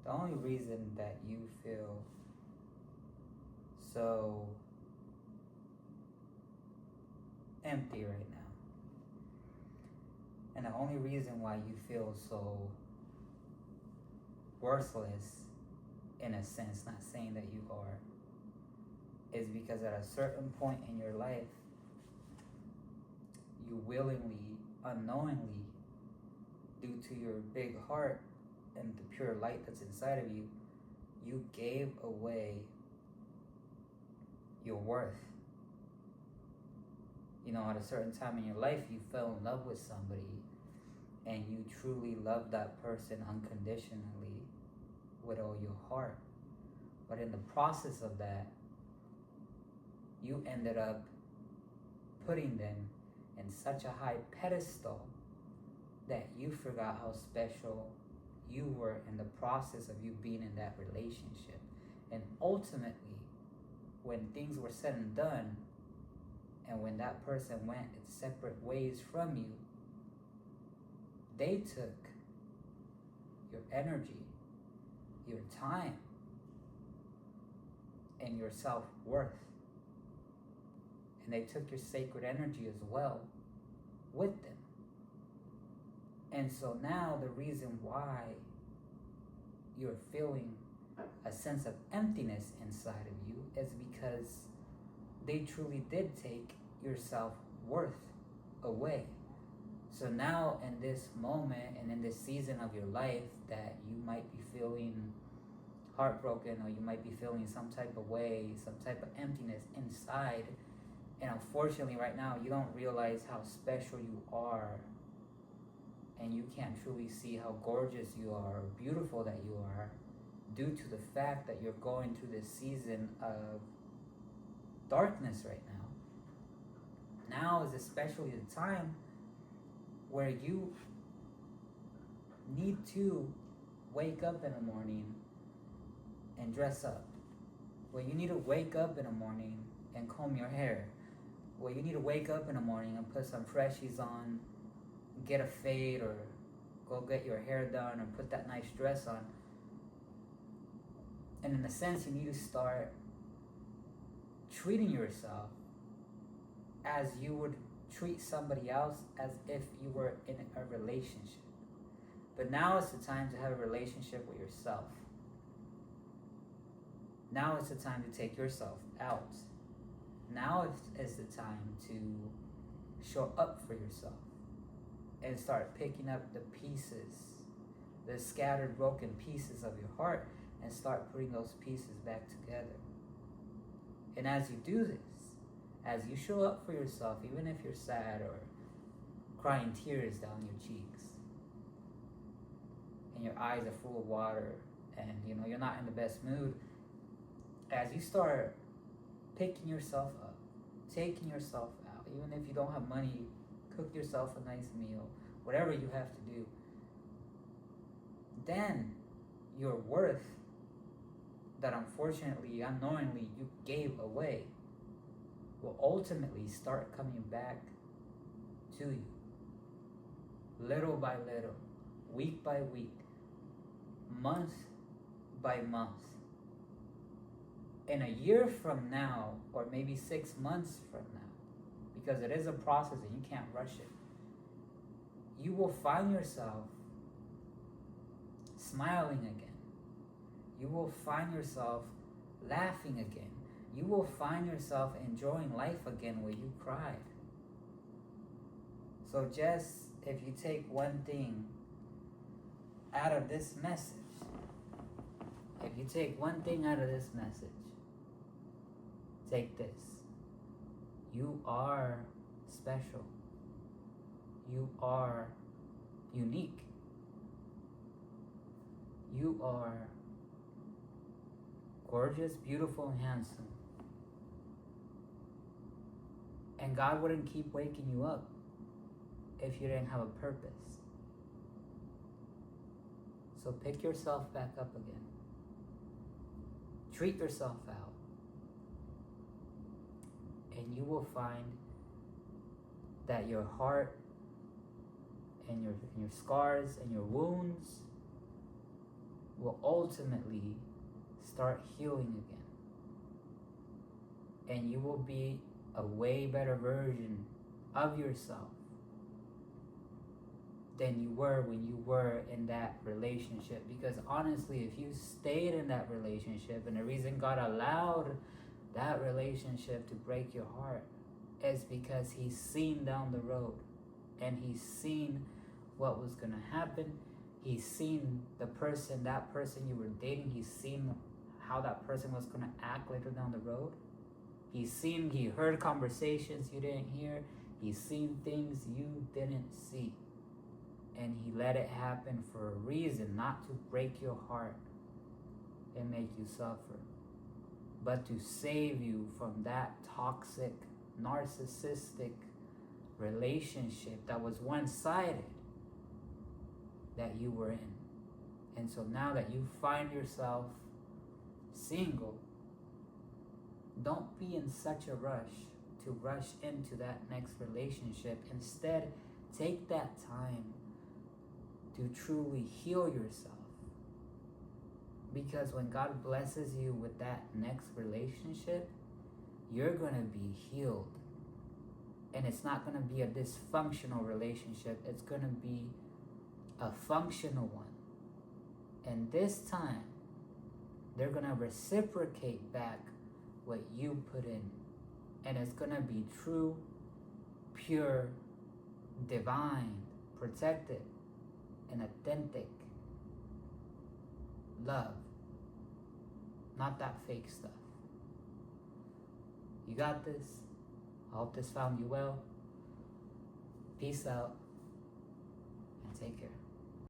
the only reason that you feel so empty right now, and the only reason why you feel so worthless, in a sense, not saying that you are, is because at a certain point in your life, you willingly, unknowingly, due to your big heart and the pure light that's inside of you, you gave away your worth. You know, at a certain time in your life, you fell in love with somebody and you truly loved that person unconditionally with all your heart. But in the process of that, you ended up putting them in such a high pedestal that you forgot how special you were in the process of you being in that relationship. And ultimately, when things were said and done, and when that person went its separate ways from you, they took your energy, your time, and your self-worth. And they took your sacred energy as well with them. And so now the reason why you're feeling a sense of emptiness inside of you is because they truly did take your self-worth away. So now in this moment and in this season of your life that you might be feeling heartbroken, or you might be feeling some type of way, some type of emptiness inside, and unfortunately right now you don't realize how special you are, and you can't truly see how gorgeous you are, or beautiful that you are, due to the fact that you're going through this season of darkness right now. Now is especially the time where you need to wake up in the morning and dress up. Where you need to wake up in the morning and comb your hair. Where you need to wake up in the morning and put some freshies on, get a fade, or go get your hair done, or put that nice dress on. And in a sense, you need to start treating yourself as you would treat somebody else, as if you were in a relationship. But now is the time to have a relationship with yourself. Now is the time to take yourself out. Now is the time to show up for yourself and start picking up the pieces, the scattered, broken pieces of your heart, and start putting those pieces back together. And as you do this, as you show up for yourself, even if you're sad or crying tears down your cheeks, and your eyes are full of water, and you're not in the best mood, as you start picking yourself up, taking yourself out, even if you don't have money, cook yourself a nice meal, whatever you have to do, then your worth that unfortunately, unknowingly, you gave away will ultimately start coming back to you. Little by little, week by week, month by month. And a year from now, or maybe 6 months from now, because it is a process and you can't rush it, you will find yourself smiling again. You will find yourself laughing again. You will find yourself enjoying life again where you cried. So just, if you take one thing out of this message, if you take one thing out of this message, take this. You are special. You are unique. You are gorgeous, beautiful, and handsome. And God wouldn't keep waking you up if you didn't have a purpose. So pick yourself back up again. Treat yourself out. And you will find that your heart and your scars and your wounds will ultimately start healing again. And you will be a way better version of yourself than you were when you were in that relationship. Because honestly, if you stayed in that relationship, and the reason God allowed that relationship to break your heart is because He's seen down the road, and He's seen what was going to happen. He's seen that person you were dating, He's seen how that person was going to act later down the road. He heard conversations you didn't hear. He's seen things you didn't see. And He let it happen for a reason, not to break your heart and make you suffer, but to save you from that toxic, narcissistic relationship that was one-sided that you were in. And so now that you find yourself single, don't be in such a rush to rush into that next relationship. Instead, take that time to truly heal yourself. Because when God blesses you with that next relationship, you're going to be healed. And it's not going to be a dysfunctional relationship. It's going to be a functional one. And this time, they're going to reciprocate back what you put in. And it's going to be true, pure, divine, protected, and authentic love. Not that fake stuff. You got this. I hope this found you well. Peace out, and take care.